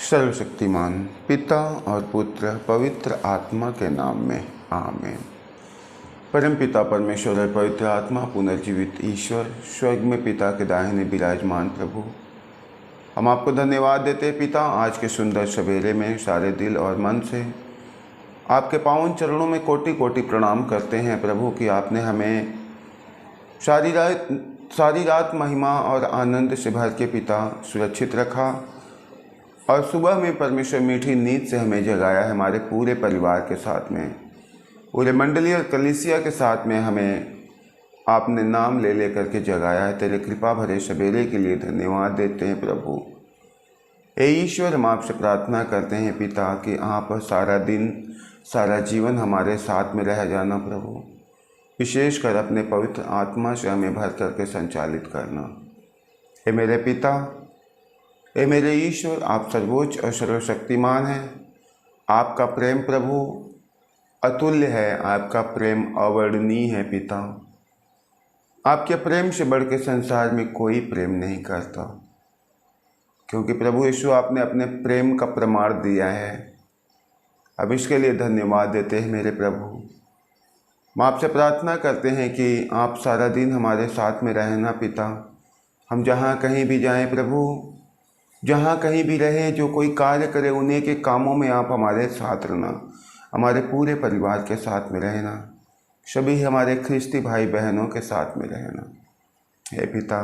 सर्वशक्तिमान पिता और पुत्र पवित्र आत्मा के नाम में आमीन। परम पिता परमेश्वर और पवित्र आत्मा पुनर्जीवित ईश्वर स्वर्ग में पिता के दाहिने विराजमान प्रभु, हम आपको धन्यवाद देते हैं पिता। आज के सुंदर सवेरे में सारे दिल और मन से आपके पावन चरणों में कोटि कोटि प्रणाम करते हैं प्रभु कि आपने हमें सारी रात महिमा और आनंद से भर के पिता सुरक्षित रखा और सुबह में परमेश्वर मीठी नींद से हमें जगाया है। हमारे पूरे परिवार के साथ में, पूरे मंडली और कलीसिया के साथ में हमें आपने नाम ले ले करके जगाया है। तेरे कृपा भरे सवेरे के लिए धन्यवाद देते हैं प्रभु। हे ईश्वर, हम आपसे प्रार्थना करते हैं पिता कि आप सारा दिन सारा जीवन हमारे साथ में रह जाना प्रभु, विशेषकर अपने पवित्र आत्मा से हमें भर करके संचालित करना। हे मेरे पिता, हे मेरे ईश्वर, आप सर्वोच्च और सर्वशक्तिमान हैं। आपका प्रेम प्रभु अतुल्य है, आपका प्रेम अवर्णनीय है पिता। आपके प्रेम से बढ़ के संसार में कोई प्रेम नहीं करता, क्योंकि प्रभु यीशु आपने अपने प्रेम का प्रमाण दिया है। अब इसके लिए धन्यवाद देते हैं मेरे प्रभु। हम आपसे प्रार्थना करते हैं कि आप सारा दिन हमारे साथ में रहना पिता। हम जहाँ कहीं भी जाएं प्रभु, जहाँ कहीं भी रहे, जो कोई कार्य करे, उन्हीं के कामों में आप हमारे साथ रहना, हमारे पूरे परिवार के साथ में रहना, सभी हमारे ख्रिस्ती भाई बहनों के साथ में रहना। हे पिता,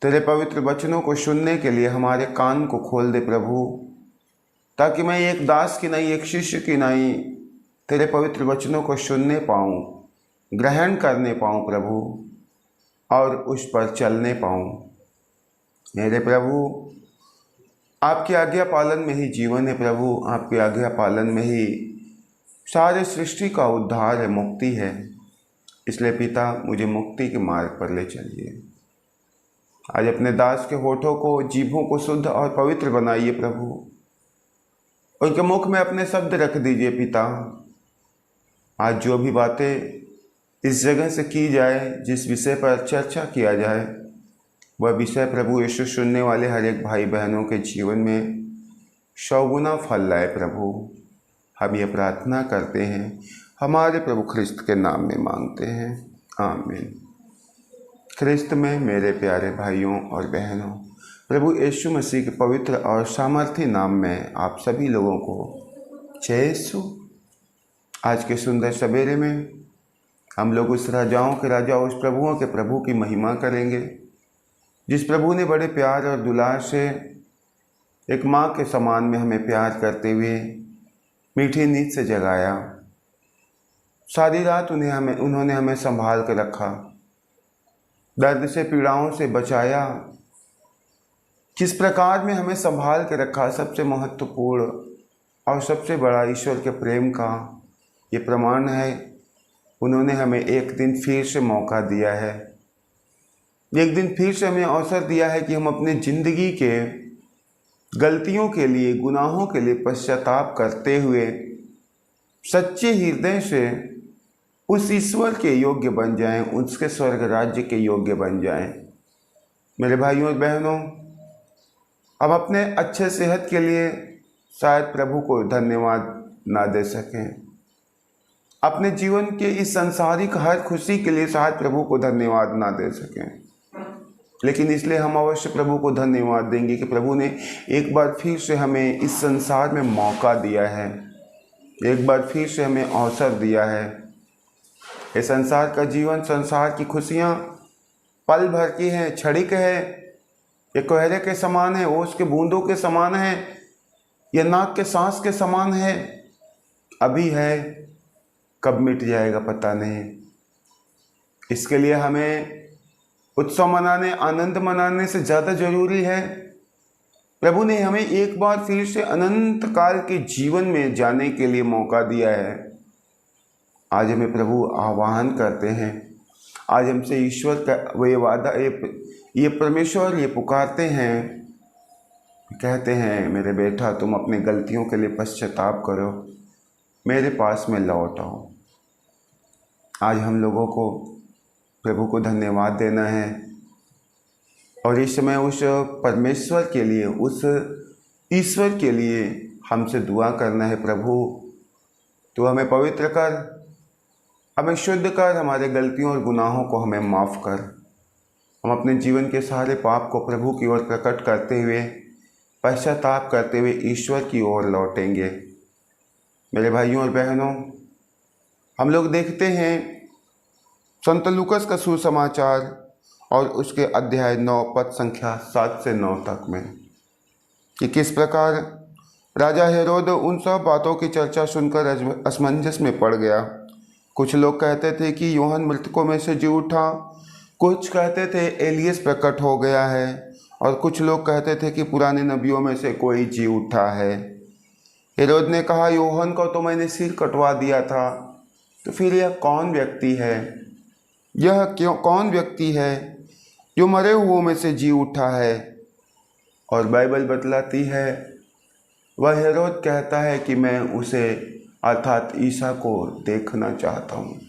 तेरे पवित्र वचनों को सुनने के लिए हमारे कान को खोल दे प्रभु, ताकि मैं एक दास की नहीं, एक शिष्य की नहीं, तेरे पवित्र वचनों को सुनने पाऊँ, ग्रहण करने पाऊँ प्रभु, और उस पर चलने पाऊँ। मेरे प्रभु, आपकी आज्ञा पालन में ही जीवन है प्रभु। आपकी आज्ञा पालन में ही सारे सृष्टि का उद्धार है, मुक्ति है। इसलिए पिता, मुझे मुक्ति के मार्ग पर ले चलिए। आज अपने दास के होठों को, जीभों को शुद्ध और पवित्र बनाइए प्रभु। उनके मुख में अपने शब्द रख दीजिए पिता। आज जो भी बातें इस जगह से की जाए, जिस विषय पर चर्चा किया जाए, वह विषय प्रभु यीशु सुनने वाले हर एक भाई बहनों के जीवन में 100 गुना फल लाए प्रभु। हम ये प्रार्थना करते हैं, हमारे प्रभु ख्रिस्त के नाम में मांगते हैं, आमीन। ख्रिस्त में मेरे प्यारे भाइयों और बहनों, प्रभु यीशु मसीह के पवित्र और सामर्थी नाम में आप सभी लोगों को जय यीशु। आज के सुंदर सवेरे में हम लोग उस राजाओं के राजा, उस प्रभुओं के प्रभु की महिमा करेंगे, जिस प्रभु ने बड़े प्यार और दुलार से एक माँ के समान में हमें प्यार करते हुए मीठी नींद से जगाया। सारी रात उन्होंने हमें संभाल कर रखा, दर्द से, पीड़ाओं से बचाया। किस प्रकार में हमें संभाल के रखा, सबसे महत्वपूर्ण और सबसे बड़ा ईश्वर के प्रेम का ये प्रमाण है। उन्होंने हमें एक दिन फिर से मौका दिया है, एक दिन फिर से हमें अवसर दिया है कि हम अपने ज़िंदगी के गलतियों के लिए, गुनाहों के लिए पश्चाताप करते हुए सच्चे हृदय से उस ईश्वर के योग्य बन जाएं, उसके स्वर्ग राज्य के योग्य बन जाएं। मेरे भाइयों और बहनों, हम अपने अच्छे सेहत के लिए शायद प्रभु को धन्यवाद ना दे सकें, अपने जीवन के इस संसारिक हर खुशी के लिए शायद प्रभु को धन्यवाद ना दे सकें, लेकिन इसलिए हम अवश्य प्रभु को धन्यवाद देंगे कि प्रभु ने एक बार फिर से हमें इस संसार में मौका दिया है, एक बार फिर से हमें अवसर दिया है। ये संसार का जीवन, संसार की खुशियाँ पल भर की हैं, क्षणिक है। ये कोहरे के समान है, ओस के बूंदों के समान है, यह नाक के सांस के समान है। अभी है, कब मिट जाएगा पता नहीं। इसके लिए हमें उत्सव मनाने, आनंद मनाने से ज़्यादा जरूरी है, प्रभु ने हमें एक बार फिर से अनंत काल के जीवन में जाने के लिए मौका दिया है। आज हमें प्रभु आह्वान करते हैं, आज हमसे ईश्वर का ये वादा, ये परमेश्वर ये पुकारते हैं, कहते हैं, मेरे बेटा, तुम अपनी गलतियों के लिए पश्चाताप करो, मेरे पास में लौट आओ। आज हम लोगों को प्रभु को धन्यवाद देना है और इस समय उस परमेश्वर के लिए, उस ईश्वर के लिए हमसे दुआ करना है, प्रभु तू हमें पवित्र कर, हमें शुद्ध कर, हमारे गलतियों और गुनाहों को हमें माफ़ कर। हम अपने जीवन के सारे पाप को प्रभु की ओर प्रकट करते हुए, पश्चाताप करते हुए ईश्वर की ओर लौटेंगे। मेरे भाइयों और बहनों, हम लोग देखते हैं संत लूकस का सुसमाचार और उसके अध्याय 9 पद संख्या 7 से 9 तक में कि किस प्रकार राजा हेरोद उन सब बातों की चर्चा सुनकर असमंजस में पड़ गया। कुछ लोग कहते थे कि यूहन्ना मृतकों में से जी उठा, कुछ कहते थे एलियस प्रकट हो गया है, और कुछ लोग कहते थे कि पुराने नबियों में से कोई जी उठा है। हेरोद ने कहा, यूहन्ना को तो मैंने सिर कटवा दिया था, तो फिर यह कौन व्यक्ति है, यह कौन व्यक्ति है जो मरे हुओं में से जी उठा है। और बाइबल बतलाती है वह हेरोद कहता है कि मैं उसे अर्थात ईसा को देखना चाहता हूँ,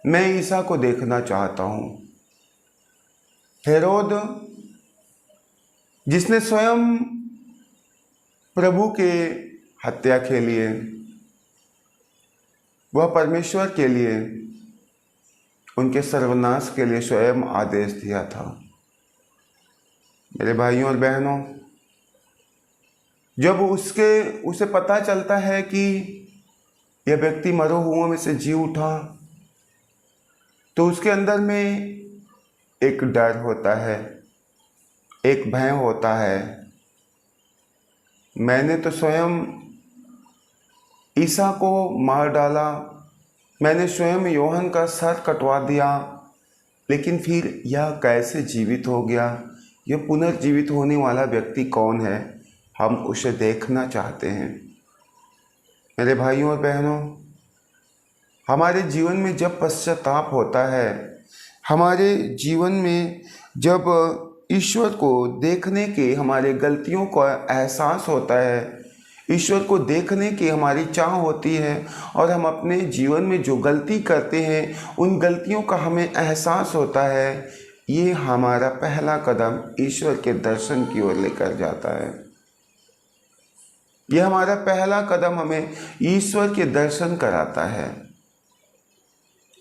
मैं ईसा को देखना चाहता हूँ। हेरोद जिसने स्वयं प्रभु के हत्या के लिए, वह परमेश्वर के लिए, उनके सर्वनाश के लिए स्वयं आदेश दिया था। मेरे भाइयों और बहनों, जब उसे पता चलता है कि यह व्यक्ति मरे हुओं में से जी उठा, तो उसके अंदर में एक डर होता है, एक भय होता है। मैंने तो स्वयं ईसा को मार डाला, मैंने स्वयं यूहन्ना का सर कटवा दिया, लेकिन फिर यह कैसे जीवित हो गया, यह पुनर्जीवित होने वाला व्यक्ति कौन है, हम उसे देखना चाहते हैं। मेरे भाइयों और बहनों, हमारे जीवन में जब पश्चाताप होता है, हमारे जीवन में जब ईश्वर को देखने के, हमारे गलतियों का एहसास होता है, ईश्वर को देखने की हमारी चाह होती है, और हम अपने जीवन में जो गलती करते हैं उन गलतियों का हमें एहसास होता है, ये हमारा पहला कदम ईश्वर के दर्शन की ओर लेकर जाता है। यह हमारा पहला कदम हमें ईश्वर के दर्शन कराता है।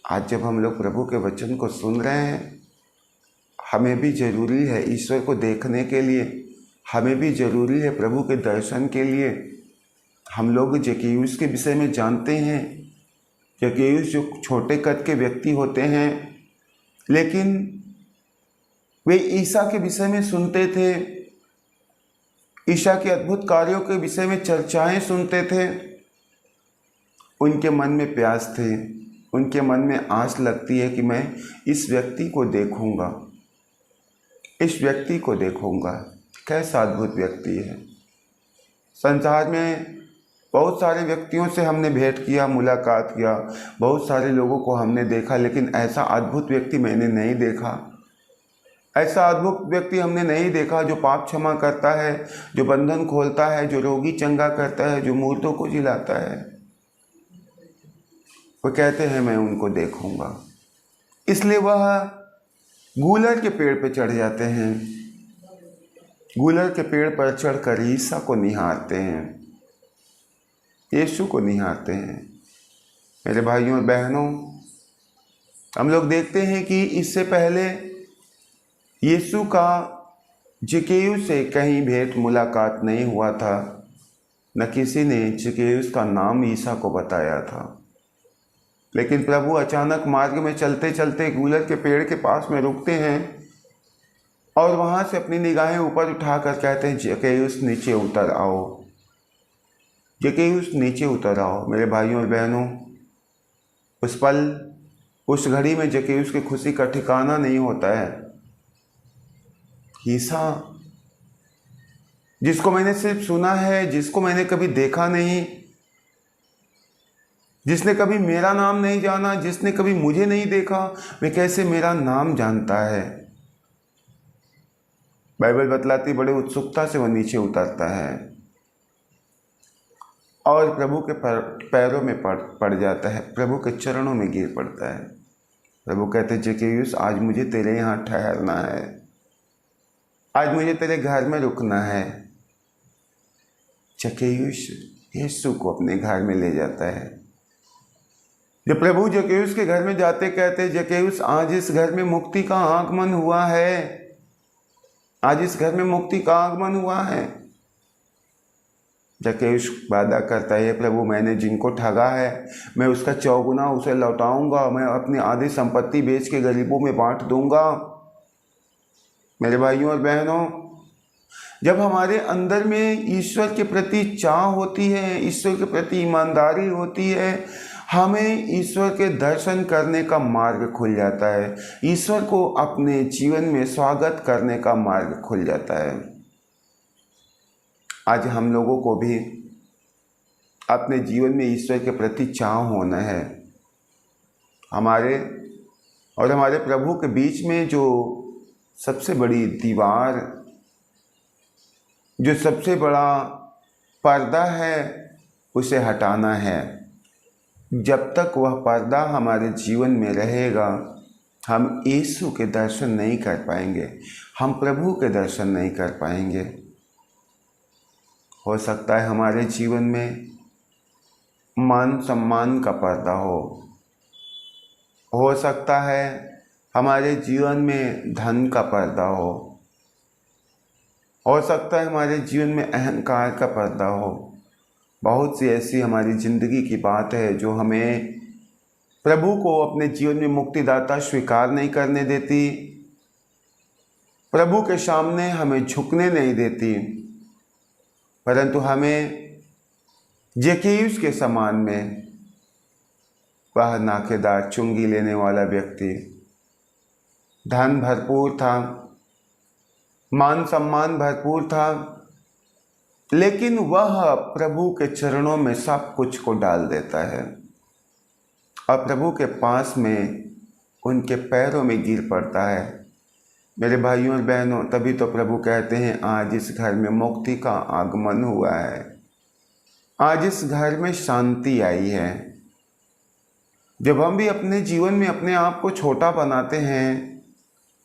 आज जब हम लोग प्रभु के वचन को सुन रहे हैं, हमें भी जरूरी है ईश्वर को देखने के लिए, हमें भी जरूरी है प्रभु के दर्शन के लिए। हम लोग जक्कैयुस के विषय में जानते हैं। जक्कैयुस जो छोटे कद के व्यक्ति होते हैं, लेकिन वे ईसा के विषय में सुनते थे, ईसा के अद्भुत कार्यों के विषय में चर्चाएं सुनते थे। उनके मन में प्यास थे, उनके मन में आस लगती है कि मैं इस व्यक्ति को देखूंगा, इस व्यक्ति को देखूंगा, कैसा अद्भुत व्यक्ति है। संसार में बहुत सारे व्यक्तियों से हमने भेंट किया, मुलाकात किया, बहुत सारे लोगों को हमने देखा, लेकिन ऐसा अद्भुत व्यक्ति मैंने नहीं देखा। ऐसा अद्भुत व्यक्ति हमने नहीं देखा जो पाप क्षमा करता है, जो बंधन खोलता है, जो रोगी चंगा करता है, जो मूर्तों को जिलाता है। वो कहते हैं मैं उनको देखूंगा, इसलिए वह गूलर के पेड़ पर चढ़ जाते हैं, गूलर के पेड़ पर चढ़कर ईसा को निहारते हैं, यीशु को निहारते हैं। मेरे भाइयों और बहनों, हम लोग देखते हैं कि इससे पहले यीशु का जक्कैयुस से कहीं भेंट मुलाकात नहीं हुआ था, न किसी ने जक्कैयुस का नाम ईसा को बताया था। लेकिन प्रभु अचानक मार्ग में चलते चलते गूलर के पेड़ के पास में रुकते हैं और वहाँ से अपनी निगाहें ऊपर उठाकर कहते हैं, जक्कैयुस नीचे उतर आओ, जक्कैयुस नीचे उतर आओ। मेरे भाइयों और बहनों, उस पल, उस घड़ी में जक्कैयुस की खुशी का ठिकाना नहीं होता है। ईसा जिसको मैंने सिर्फ सुना है, जिसको मैंने कभी देखा नहीं, जिसने कभी मेरा नाम नहीं जाना, जिसने कभी मुझे नहीं देखा, वे कैसे मेरा नाम जानता है। बाइबल बतलाती बड़े उत्सुकता से वह नीचे उतरता है और प्रभु के पैरों में पड़ जाता है, प्रभु के चरणों में गिर पड़ता है। प्रभु कहते हैं, जक्कैयुस आज मुझे तेरे यहाँ ठहरना है, आज मुझे तेरे घर में रुकना है, जक्कैयुस यीशु को अपने घर में ले जाता है। जब प्रभु जक्कैयुस के घर में जाते कहते, जक्कैयुस आज इस घर में मुक्ति का आगमन हुआ है, आज इस घर में मुक्ति का आगमन हुआ है। जक्कैयुस वादा करता है, प्रभु मैंने जिनको ठगा है मैं उसका चौगुना उसे लौटाऊंगा, मैं अपनी आधी संपत्ति बेच के गरीबों में बांट दूंगा। मेरे भाइयों और बहनों, जब हमारे अंदर में ईश्वर के प्रति चाह होती है, ईश्वर के प्रति ईमानदारी होती है, हमें ईश्वर के दर्शन करने का मार्ग खुल जाता है, ईश्वर को अपने जीवन में स्वागत करने का मार्ग खुल जाता है। आज हम लोगों को भी अपने जीवन में ईश्वर के प्रति चाह होना है। हमारे और हमारे प्रभु के बीच में जो सबसे बड़ी दीवार, जो सबसे बड़ा पर्दा है, उसे हटाना है। जब तक वह पर्दा हमारे जीवन में रहेगा, हम यीशु के दर्शन नहीं कर पाएंगे, हम प्रभु के दर्शन नहीं कर पाएंगे। हो सकता है हमारे जीवन में मान सम्मान का पर्दा हो सकता है हमारे जीवन में धन का पर्दा हो सकता है हमारे जीवन में अहंकार का पर्दा हो। बहुत सी ऐसी हमारी ज़िंदगी की बात है जो हमें प्रभु को अपने जीवन में मुक्तिदाता स्वीकार नहीं करने देती, प्रभु के सामने हमें झुकने नहीं देती। परंतु हमें जक्कैयुस के समान में, वह नाकेदार चुंगी लेने वाला व्यक्ति, धन भरपूर था, मान सम्मान भरपूर था, लेकिन वह प्रभु के चरणों में सब कुछ को डाल देता है और प्रभु के पास में उनके पैरों में गिर पड़ता है। मेरे भाइयों और बहनों, तभी तो प्रभु कहते हैं, आज इस घर में मुक्ति का आगमन हुआ है, आज इस घर में शांति आई है। जब हम भी अपने जीवन में अपने आप को छोटा बनाते हैं,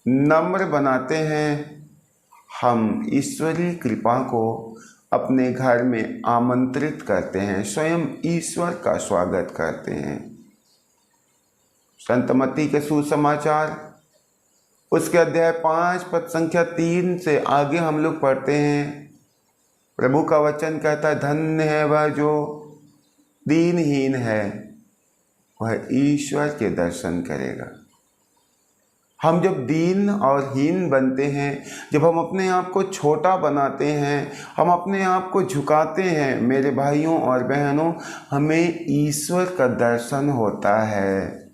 नम्र बनाते हैं, हम ईश्वरीय कृपा को अपने घर में आमंत्रित करते हैं, स्वयं ईश्वर का स्वागत करते हैं। संत मत्ती के सुसमाचार उसके अध्याय 5 पद संख्या 3 से आगे हम लोग पढ़ते हैं, प्रभु का वचन कहता है, धन्य है वह जो दीनहीन है, वह ईश्वर के दर्शन करेगा। हम जब दीन और हीन बनते हैं, जब हम अपने आप को छोटा बनाते हैं, हम अपने आप को झुकाते हैं, मेरे भाइयों और बहनों, हमें ईश्वर का दर्शन होता है।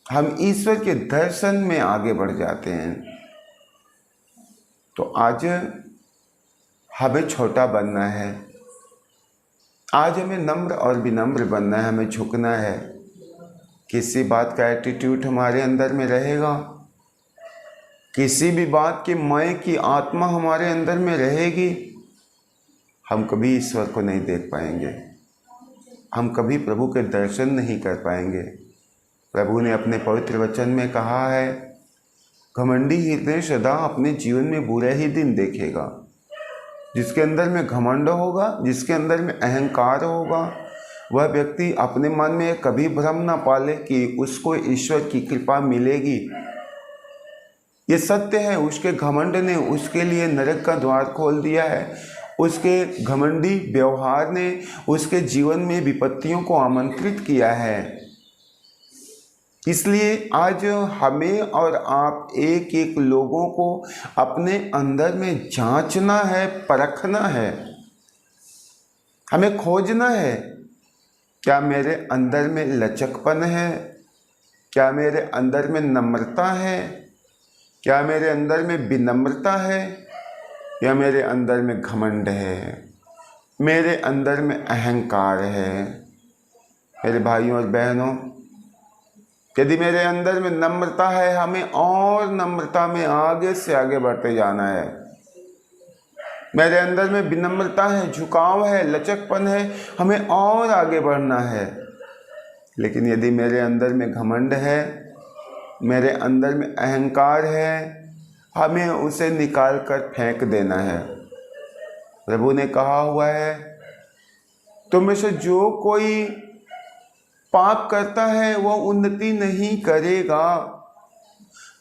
हम ईश्वर के दर्शन में आगे बढ़ जाते हैं। तो आज हमें छोटा बनना है, आज हमें नम्र और विनम्र बनना है, हमें झुकना है। किसी बात का एटीट्यूड हमारे अंदर में रहेगा, किसी भी बात की मैं की आत्मा हमारे अंदर में रहेगी, हम कभी ईश्वर को नहीं देख पाएंगे, हम कभी प्रभु के दर्शन नहीं कर पाएंगे। प्रभु ने अपने पवित्र वचन में कहा है, घमंडी हृदय सदा अपने जीवन में बुरे ही दिन देखेगा। जिसके अंदर में घमंड होगा, जिसके अंदर में अहंकार होगा, वह व्यक्ति अपने मन में कभी भ्रम ना पाले कि उसको ईश्वर की कृपा मिलेगी। ये सत्य है, उसके घमंड ने उसके लिए नरक का द्वार खोल दिया है, उसके घमंडी व्यवहार ने उसके जीवन में विपत्तियों को आमंत्रित किया है। इसलिए आज हमें और आप एक एक लोगों को अपने अंदर में जांचना है, परखना है, हमें खोजना है, क्या मेरे अंदर में लचकपन है, क्या मेरे अंदर में नम्रता है, क्या मेरे अंदर में विनम्रता है, या मेरे अंदर में घमंड है, मेरे अंदर में अहंकार है। मेरे भाइयों और बहनों, यदि मेरे अंदर में नम्रता है, हमें और नम्रता में आगे से आगे बढ़ते जाना है। मेरे अंदर में विनम्रता है, झुकाव है, लचकपन है, हमें और आगे बढ़ना है। लेकिन यदि मेरे अंदर में घमंड है, मेरे अंदर में अहंकार है, हमें उसे निकाल कर फेंक देना है। प्रभु ने कहा हुआ है, तुम में से जो कोई पाप करता है वो उन्नति नहीं करेगा,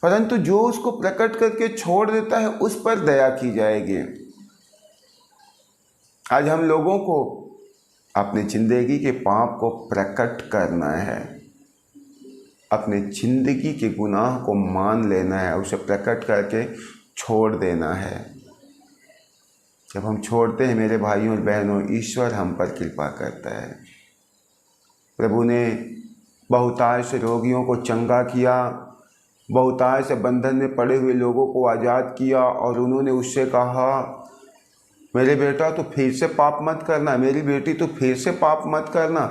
परंतु जो उसको प्रकट करके छोड़ देता है उस पर दया की जाएगी। आज हम लोगों को अपनी जिंदगी के पाप को प्रकट करना है, अपने जिंदगी के गुनाह को मान लेना है, उसे प्रकट करके छोड़ देना है। जब हम छोड़ते हैं मेरे भाइयों और बहनों, ईश्वर हम पर कृपा करता है। प्रभु ने बहुतायत से रोगियों को चंगा किया, बहुतायत से बंधन में पड़े हुए लोगों को आज़ाद किया, और उन्होंने उससे कहा, मेरे बेटा तो फिर से पाप मत करना, मेरी बेटी तो फिर से पाप मत करना।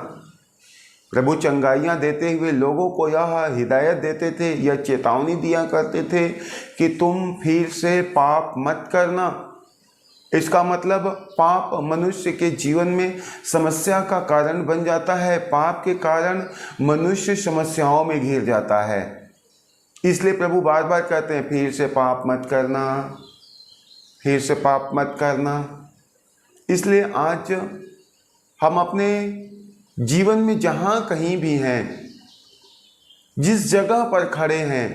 प्रभु चंगाइयाँ देते हुए लोगों को यह हिदायत देते थे, यह चेतावनी दिया करते थे कि तुम फिर से पाप मत करना। इसका मतलब पाप मनुष्य के जीवन में समस्या का कारण बन जाता है। पाप के कारण मनुष्य समस्याओं में घिर जाता है। इसलिए प्रभु बार बार कहते हैं, फिर से पाप मत करना, फिर से पाप मत करना। इसलिए आज हम अपने जीवन में जहाँ कहीं भी हैं, जिस जगह पर खड़े हैं,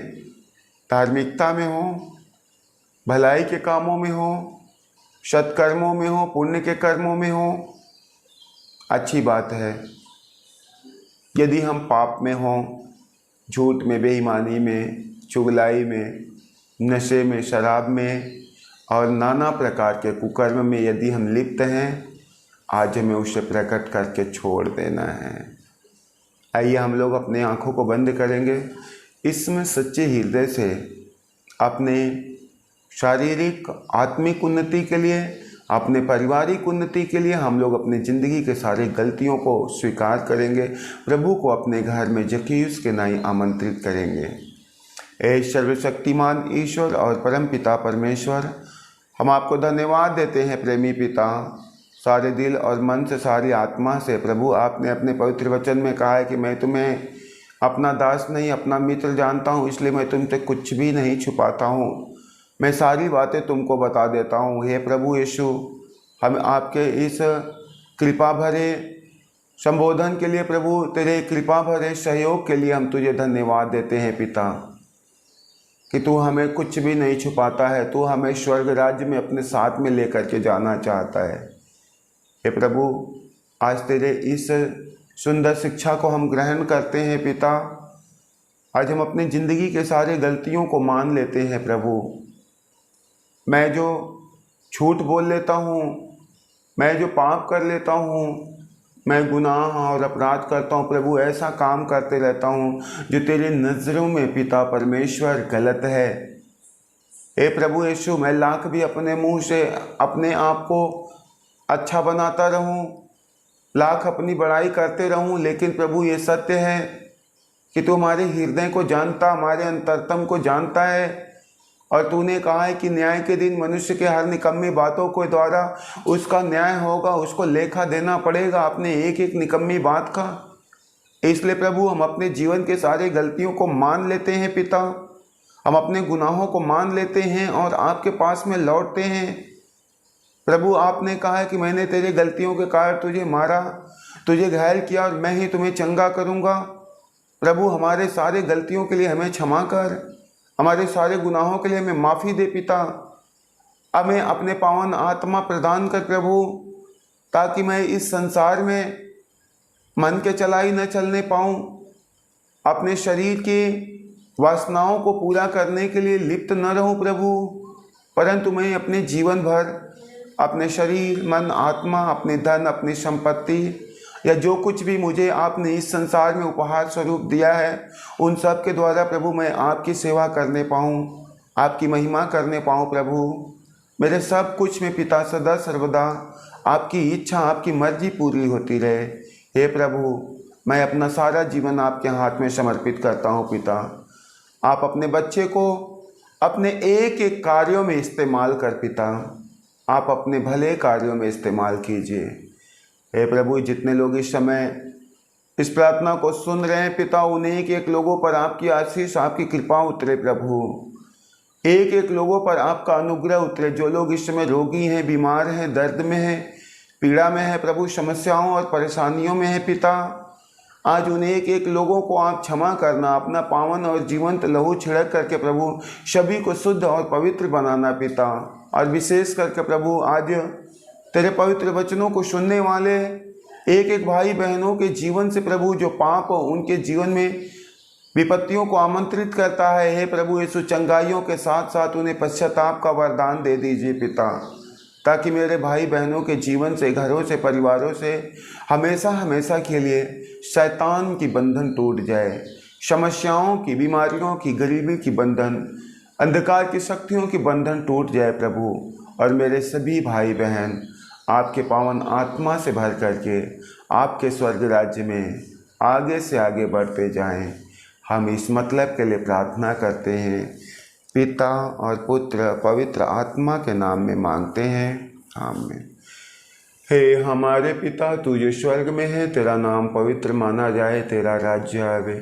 धार्मिकता में हो, भलाई के कामों में हो, सत्कर्मों में हो, पुण्य के कर्मों में हो, अच्छी बात है। यदि हम पाप में हों, झूठ में, बेईमानी में, चुगलाई में, नशे में, शराब में और नाना प्रकार के कुकर्म में यदि हम लिप्त हैं, आज हमें उसे प्रकट करके छोड़ देना है। आइए हम लोग अपने आँखों को बंद करेंगे, इसमें सच्चे हृदय से अपने शारीरिक आत्मिक उन्नति के लिए, अपने पारिवारिक उन्नति के लिए हम लोग अपनी ज़िंदगी के सारे गलतियों को स्वीकार करेंगे, प्रभु को अपने घर में जक्कैयुस के नाई आमंत्रित करेंगे। ऐ सर्वशक्तिमान ईश्वर और परम पिता परमेश्वर, हम आपको धन्यवाद देते हैं प्रेमी पिता, सारे दिल और मन से, सारी आत्मा से। प्रभु आपने अपने पवित्र वचन में कहा है कि मैं तुम्हें अपना दास नहीं अपना मित्र जानता हूँ, इसलिए मैं तुमसे कुछ भी नहीं छुपाता हूँ, मैं सारी बातें तुमको बता देता हूँ। हे प्रभु यीशु, हम आपके इस कृपा भरे संबोधन के लिए, प्रभु तेरे कृपा भरे सहयोग के लिए हम तुझे धन्यवाद देते हैं पिता, कि तू हमें कुछ भी नहीं छुपाता है, तू हमें स्वर्ग राज्य में अपने साथ में लेकर के जाना चाहता है। हे प्रभु, आज तेरे इस सुंदर शिक्षा को हम ग्रहण करते हैं पिता। आज हम अपनी ज़िंदगी के सारे गलतियों को मान लेते हैं प्रभु। मैं जो झूठ बोल लेता हूँ, मैं जो पाप कर लेता हूँ, मैं गुनाह और अपराध करता हूँ प्रभु, ऐसा काम करते रहता हूँ जो तेरी नज़रों में पिता परमेश्वर गलत है। हे प्रभु यीशु, मैं लाख भी अपने मुंह से अपने आप को अच्छा बनाता रहूं, लाख अपनी बड़ाई करते रहूं, लेकिन प्रभु ये सत्य है कि तू हमारे हृदय को जानता, हमारे अंतरतम को जानता है। और तूने कहा है कि न्याय के दिन मनुष्य के हर निकम्मी बातों के द्वारा उसका न्याय होगा, उसको लेखा देना पड़ेगा अपने एक एक निकम्मी बात का। इसलिए प्रभु हम अपने जीवन के सारे गलतियों को मान लेते हैं पिता, हम अपने गुनाहों को मान लेते हैं और आपके पास में लौटते हैं। प्रभु आपने कहा है कि मैंने तेरे गलतियों के कारण तुझे मारा, तुझे घायल किया और मैं ही तुम्हें चंगा करूँगा। प्रभु हमारे सारे गलतियों के लिए हमें क्षमा कर, हमारे सारे गुनाहों के लिए हमें माफ़ी दे पिता। हमें अपने पावन आत्मा प्रदान कर प्रभु, ताकि मैं इस संसार में मन के चलाई न चलने पाऊँ, अपने शरीर की वासनाओं को पूरा करने के लिए लिप्त न रहूँ प्रभु, परंतु मैं अपने जीवन भर अपने शरीर, मन, आत्मा, अपने धन, अपनी संपत्ति या जो कुछ भी मुझे आपने इस संसार में उपहार स्वरूप दिया है, उन सब के द्वारा प्रभु मैं आपकी सेवा करने पाऊँ, आपकी महिमा करने पाऊँ प्रभु। मेरे सब कुछ में पिता सदा सर्वदा आपकी इच्छा, आपकी मर्जी पूरी होती रहे। हे प्रभु, मैं अपना सारा जीवन आपके हाथ में समर्पित करता हूँ पिता। आप अपने बच्चे को अपने एक एक कार्यों में इस्तेमाल कर पिता, आप अपने भले कार्यों में इस्तेमाल कीजिए। हे प्रभु, जितने लोग इस समय इस प्रार्थना को सुन रहे हैं पिता, उन्हें एक एक लोगों पर आपकी आशीष, आपकी कृपा उतरे प्रभु। एक एक लोगों पर आपका अनुग्रह उतरे। जो लोग इस समय रोगी हैं, बीमार हैं, दर्द में हैं, पीड़ा में है प्रभु, समस्याओं और परेशानियों में है पिता, आज उन एक एक लोगों को आप क्षमा करना, अपना पावन और जीवंत लहू छिड़क करके प्रभु सभी को शुद्ध और पवित्र बनाना पिता। और विशेष करके प्रभु आज तेरे पवित्र वचनों को सुनने वाले एक एक भाई बहनों के जीवन से प्रभु जो पाप उनके जीवन में विपत्तियों को आमंत्रित करता है, हे प्रभु यीशु चंगाइयों के साथ साथ उन्हें पश्चाताप का वरदान दे दीजिए पिता, ताकि मेरे भाई बहनों के जीवन से, घरों से, परिवारों से हमेशा हमेशा के लिए शैतान की बंधन टूट जाए, समस्याओं की, बीमारियों की, गरीबी की बंधन, अंधकार की शक्तियों की बंधन टूट जाए प्रभु। और मेरे सभी भाई बहन आपके पावन आत्मा से भर करके आपके स्वर्ग राज्य में आगे से आगे बढ़ते जाएं। हम इस मतलब के लिए प्रार्थना करते हैं, पिता और पुत्र पवित्र आत्मा के नाम में मांगते हैं, आमीन। हे हमारे पिता, तू जो स्वर्ग में है, तेरा नाम पवित्र माना जाए, तेरा राज्य आवे,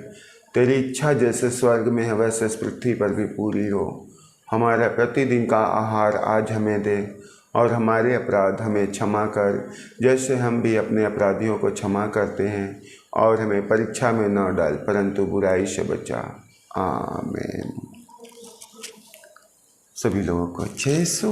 तेरी इच्छा जैसे स्वर्ग में है वैसे इस पृथ्वी पर भी पूरी हो। हमारा प्रतिदिन का आहार आज हमें दे, और हमारे अपराध हमें क्षमा कर जैसे हम भी अपने अपराधियों को क्षमा करते हैं, और हमें परीक्षा में न डाल परंतु बुराई से बचा, आमीन। सभी लोगों को अच्छे सो।